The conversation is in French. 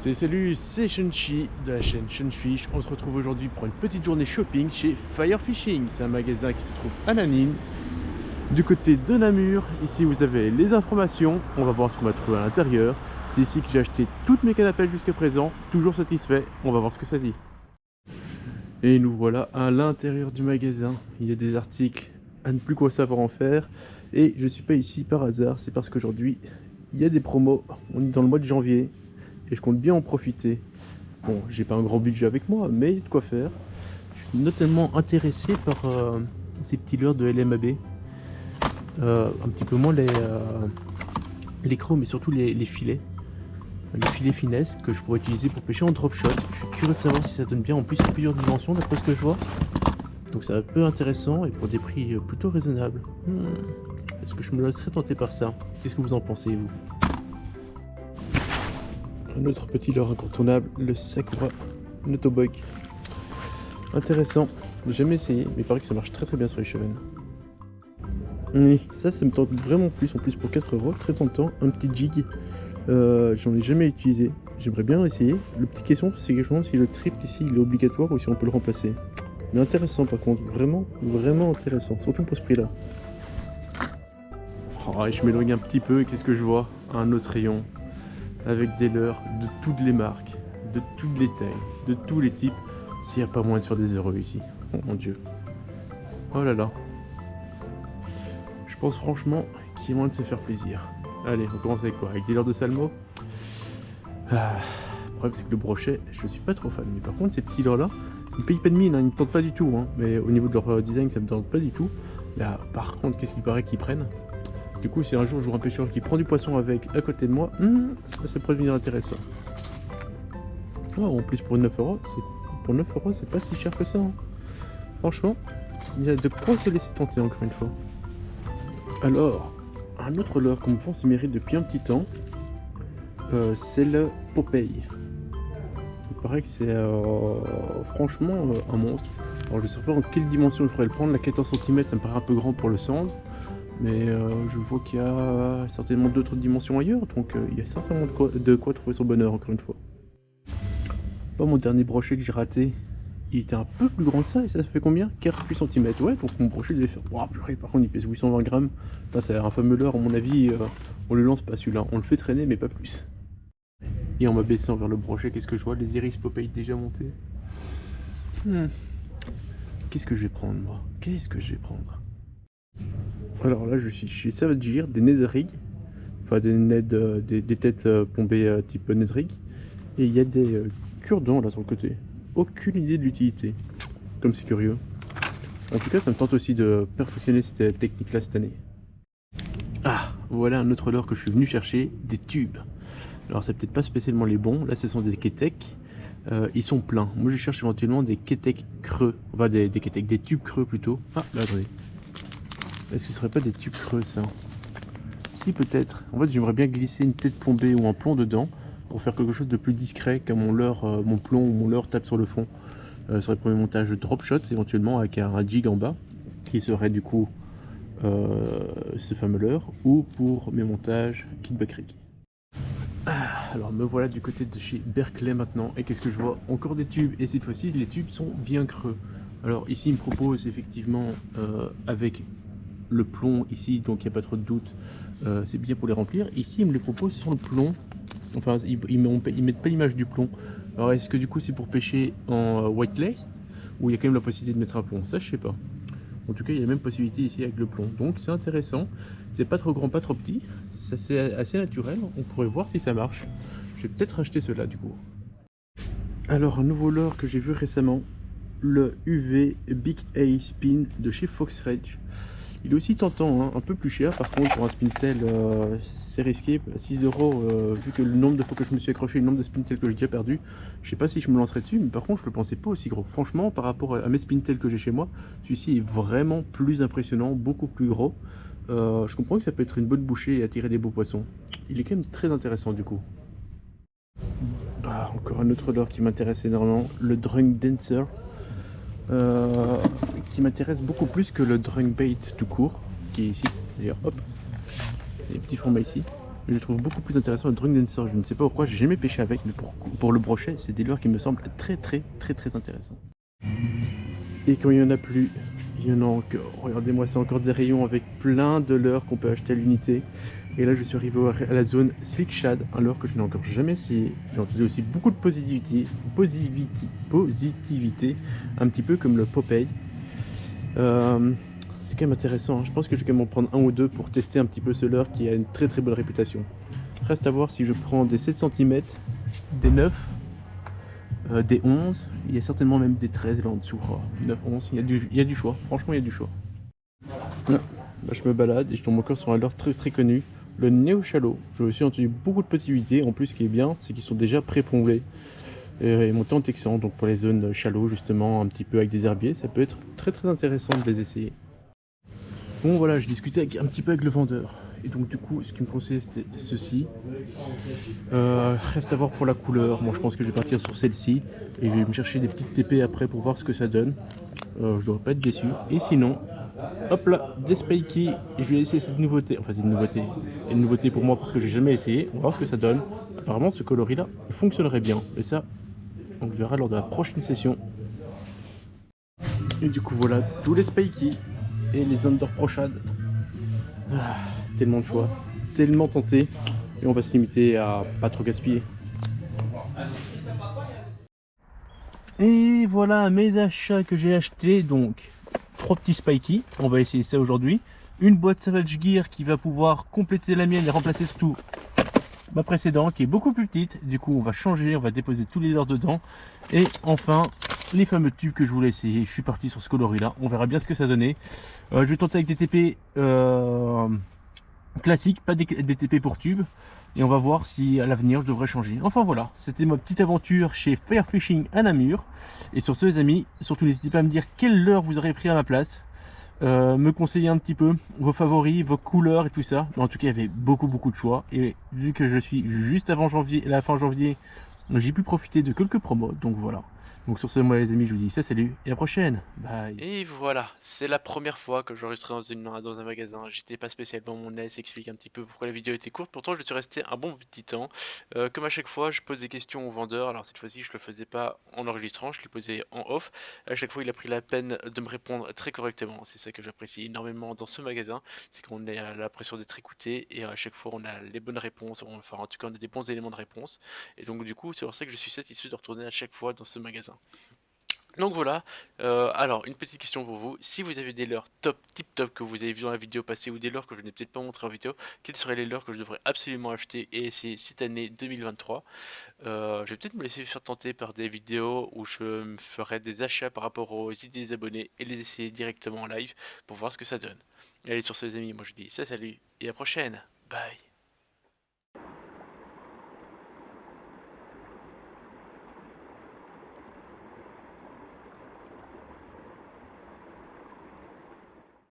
Salut, c'est Shunchi de la chaîne Shunfish. On se retrouve aujourd'hui pour une petite journée shopping chez Firefishing. C'est un magasin qui se trouve à Nanning, du côté de Namur. Ici vous avez les informations, on va voir ce qu'on va trouver à l'intérieur. C'est ici que j'ai acheté toutes mes cannes à pêche jusqu'à présent, toujours satisfait, on va voir ce que ça dit. Et nous voilà à l'intérieur du magasin. Il y a des articles à ne plus quoi savoir en faire. Et je suis pas ici par hasard, c'est parce qu'aujourd'hui il y a des promos. On est dans le mois de janvier et je compte bien en profiter. Bon, j'ai pas un grand budget avec moi, mais il y a de quoi faire. Je suis notamment intéressé par ces petits leurres de LMAB. Un petit peu moins les crocs, mais surtout les filets. Les filets finesse que je pourrais utiliser pour pêcher en drop shot. Je suis curieux de savoir si ça donne bien. En plus, il y a plusieurs dimensions d'après ce que je vois. Donc c'est un peu intéressant et pour des prix plutôt raisonnables. Est-ce que je me laisserais tenter par ça? Qu'est-ce que vous en pensez, vous? Un autre petit leurre incontournable, le Sakura Notobog. Intéressant, j'ai jamais essayé, mais il paraît que ça marche très bien sur les chevennes. Oui, ça me tente vraiment plus, en plus pour 4 €, très tentant, un petit jig. J'en ai jamais utilisé, j'aimerais bien essayer. Le petit question, c'est que je me demande si le triple ici il est obligatoire ou si on peut le remplacer. Mais intéressant par contre, vraiment intéressant, surtout pour ce prix là. Oh, je m'éloigne un petit peu et qu'est-ce que je vois? Un autre rayon avec des leurres de toutes les marques, de toutes les tailles, de tous les types. S'il n'y a pas moyen de faire des heureux ici, oh mon dieu. Oh là là. Je pense franchement qu'il y a moyen de se faire plaisir. Allez, on commence avec quoi? Avec des leurres de salmo. Le problème c'est que le brochet, je suis pas trop fan. Mais par contre ces petits leurres là, ils payent pas de mine, hein, ils me tentent pas du tout. Hein. Mais au niveau de leur design, ça me tente pas du tout. Là par contre, qu'est-ce qu'il paraît qu'ils prennent? Du coup, si un jour je vois un pêcheur qui prend du poisson avec à côté de moi, ça pourrait devenir intéressant. Oh, en plus pour 9 €, c'est pas si cher que ça. Hein. Franchement, il y a de quoi se laisser tenter encore une fois. Alors, un autre leurre qu'on me pense il mérite depuis un petit temps, c'est le Popeye. Il paraît que c'est franchement un monstre. Alors je sais pas en quelle dimension il faudrait le prendre, la 14 cm ça me paraît un peu grand pour le cendre. Mais je vois qu'il y a certainement d'autres dimensions ailleurs, donc il y a certainement de quoi trouver son bonheur encore une fois. Pas mon dernier brochet que j'ai raté, il était un peu plus grand que ça, et ça fait combien? 48 cm, ouais, donc mon brochet devait faire... Ouah, purée, par contre il pèse 820 grammes, ça c'est un fameux leurre, à mon avis, on le lance pas celui-là, on le fait traîner mais pas plus. Et en m'abaissant vers le brochet, qu'est-ce que je vois? Les iris Popeye déjà montés. Qu'est-ce que je vais prendre moi? Qu'est-ce que je vais prendre? Alors là je suis chez Savage Gear, des Nedrig, enfin des têtes plombées type Nedrig, et il y a des cure-dents là sur le côté. Aucune idée de l'utilité, comme c'est curieux. En tout cas ça me tente aussi de perfectionner cette technique là cette année. Ah, voilà un autre leurre que je suis venu chercher, des tubes. Alors c'est peut-être pas spécialement les bons, là ce sont des Ketek, ils sont pleins. Moi je cherche éventuellement des Ketek creux, enfin des Ketek, des tubes creux plutôt. Ah là attendez. Est-ce que ce serait pas des tubes creux ça? Si peut-être. En fait j'aimerais bien glisser une tête plombée ou un plomb dedans pour faire quelque chose de plus discret quand mon leurre, mon plomb ou mon leurre tape sur le fond. Ce serait pour mes montages drop shot éventuellement avec un jig en bas qui serait du coup ce fameux leurre, ou pour mes montages kit Backrig. Alors me voilà du côté de chez Berkeley maintenant, et qu'est-ce que je vois? Encore des tubes, et cette fois-ci les tubes sont bien creux. Alors ici il me propose effectivement avec le plomb ici, donc il n'y a pas trop de doute, c'est bien pour les remplir. Ici, ils me les proposent sans le plomb, enfin ils mettent pas l'image du plomb. Alors est-ce que du coup c'est pour pêcher en white lace, ou il y a quand même la possibilité de mettre un plomb? Ça je sais pas. En tout cas il y a la même possibilité ici avec le plomb, donc c'est intéressant. C'est pas trop grand, pas trop petit, ça c'est assez naturel, on pourrait voir si ça marche. Je vais peut-être acheter cela du coup. Alors un nouveau leurre que j'ai vu récemment, le UV Big A Spin de chez Fox Rage. Il est aussi tentant, hein, un peu plus cher par contre pour un Spintail, c'est risqué, 6 €, vu que le nombre de fois que je me suis accroché, le nombre de Spintails que j'ai déjà perdu, je sais pas si je me lancerai dessus, mais par contre je le pensais pas aussi gros. Franchement par rapport à mes Spintails que j'ai chez moi, celui-ci est vraiment plus impressionnant, beaucoup plus gros. Je comprends que ça peut être une bonne bouchée et attirer des beaux poissons. Il est quand même très intéressant du coup. Ah, encore un autre leurre qui m'intéresse énormément, le Drunk Dancer. Qui m'intéresse beaucoup plus que le drunk bait tout court, qui est ici, d'ailleurs, hop, il y a des petits formats ici. Je trouve beaucoup plus intéressant le Drunk Dancer. Je ne sais pas pourquoi, j'ai jamais pêché avec, mais pour le brochet, c'est des leurres qui me semblent très intéressants. Et quand il n'y en a plus, il y en a encore. Regardez-moi, c'est encore des rayons avec plein de leurres qu'on peut acheter à l'unité. Et là, je suis arrivé à la zone Slick Shad, un leurre que je n'ai encore jamais essayé. J'ai entendu aussi beaucoup de positivité, un petit peu comme le Popeye. C'est quand même intéressant, hein. Je pense que je vais quand même en prendre un ou deux pour tester un petit peu ce leurre qui a une très bonne réputation. Reste à voir si je prends des 7 cm, des 9, des 11, il y a certainement même des 13 là en dessous. Oh, 9, 11, il y a du choix, franchement il y a du choix. Là, je me balade et je tombe encore sur un leurre très connu, le Neo Shallow. Je me suis entendu beaucoup de petits. En plus ce qui est bien, c'est qu'ils sont déjà pré-plomblés et montés en texan, donc pour les zones shallow justement, un petit peu avec des herbiers, ça peut être très intéressant de les essayer. Bon voilà, je discutais un petit peu avec le vendeur. Et donc du coup, ce qu'il me conseillait c'était ceci. Reste à voir pour la couleur. Moi je pense que je vais partir sur celle-ci. Et je vais me chercher des petites TP après pour voir ce que ça donne. Je devrais pas être déçu. Et sinon, hop là, des spiky. Et je vais essayer cette nouveauté. Enfin c'est une nouveauté pour moi parce que j'ai jamais essayé. On va voir ce que ça donne. Apparemment ce coloris là fonctionnerait bien. Et ça, on le verra lors de la prochaine session. Et du coup voilà, tous les spiky et les Under Prochad. Ah, tellement de choix, tellement tenté, et on va se limiter à pas trop gaspiller. Et voilà mes achats que j'ai achetés, donc 3 petits spiky, on va essayer ça aujourd'hui, une boîte Savage Gear qui va pouvoir compléter la mienne et remplacer surtout ma précédente qui est beaucoup plus petite. Du coup on va changer, on va déposer tous les leurres dedans, et enfin les fameux tubes que je voulais essayer. Je suis parti sur ce coloris là, on verra bien ce que ça donnait. Je vais tenter avec des TP classiques, pas des TP pour tube, et on va voir si à l'avenir je devrais changer. Enfin voilà, c'était ma petite aventure chez Fair Fishing à Namur. Et sur ce les amis, surtout n'hésitez pas à me dire quelle leurre vous aurez pris à ma place, me conseiller un petit peu vos favoris, vos couleurs et tout ça. Mais en tout cas il y avait beaucoup de choix, et vu que je suis juste avant janvier, la fin janvier, j'ai pu profiter de quelques promos, donc voilà. Donc sur ce, moi les amis, je vous dis salut et à la prochaine. Bye. Et voilà, c'est la première fois que j'enregistrais dans un magasin. J'étais pas spécialement mon aise, explique un petit peu pourquoi la vidéo était courte. Pourtant, je suis resté un bon petit temps. Comme à chaque fois, je pose des questions au vendeur. Alors cette fois-ci, je le faisais pas en enregistrant, je les posais en off. À chaque fois, il a pris la peine de me répondre très correctement. C'est ça que j'apprécie énormément dans ce magasin, c'est qu'on a l'impression d'être écouté et à chaque fois, on a les bonnes réponses. Enfin, en tout cas, on a des bons éléments de réponse. Et donc, du coup, c'est pour ça que je suis satisfait de retourner à chaque fois dans ce magasin. Donc voilà, alors une petite question pour vous, si vous avez des leurres tip top que vous avez vu dans la vidéo passée ou des leurres que je n'ai peut-être pas montré en vidéo, quels seraient les leurres que je devrais absolument acheter et essayer cette année 2023? Je vais peut-être me laisser faire tenter par des vidéos où je me ferai des achats par rapport aux idées des abonnés et les essayer directement en live pour voir ce que ça donne. Allez sur ce les amis, moi je dis ça salut et à la prochaine, bye.